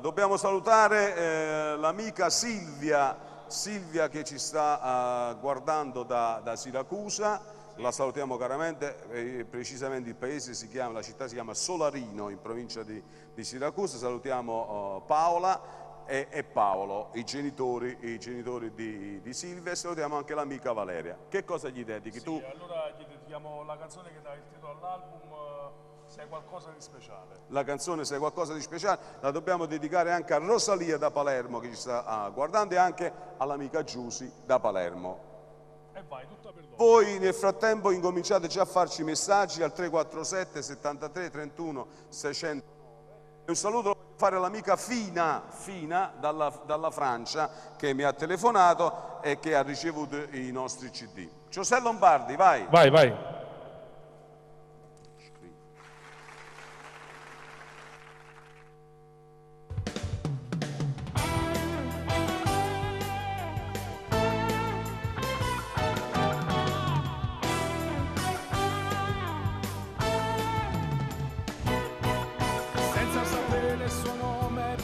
Dobbiamo salutare l'amica Silvia che ci sta guardando da Siracusa. La salutiamo caramente, precisamente il paese la città si chiama Solarino, in provincia di Siracusa. Salutiamo Paola e Paolo, i genitori di Silvia, e salutiamo anche l'amica Valeria. Che cosa gli dedichi tu? Allora gli dedichiamo la canzone che dà il titolo all'album, Sei qualcosa di speciale. La canzone Sei qualcosa di speciale la dobbiamo dedicare anche a Rosalia da Palermo che ci sta guardando, e anche all'amica Giusy da Palermo. E vai, tutta per dopo. Voi nel frattempo incominciate già a farci messaggi al 347 73 31 600. Un saluto lo voglio fare all'amica Fina dalla Francia, che mi ha telefonato e che ha ricevuto i nostri CD. Giuseppe Lombardi, vai. Vai.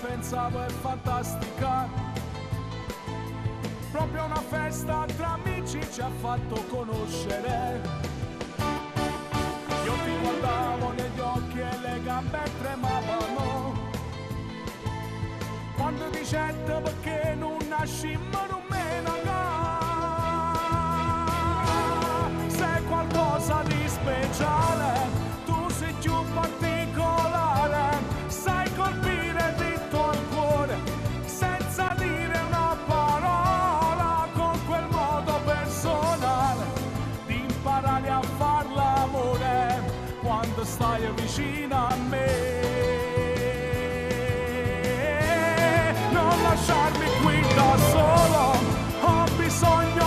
Pensavo è fantastica, proprio una festa tra amici ci ha fatto conoscere. Io ti guardavo negli occhi e le gambe tremavano, quando dicette perché non nascimmo non me ne sei qualcosa di speciale, tu sei più particolare, sai colpire senza dire una parola, con quel modo personale di imparare a far l'amore quando stai vicino a me. Non lasciarmi qui da solo, ho bisogno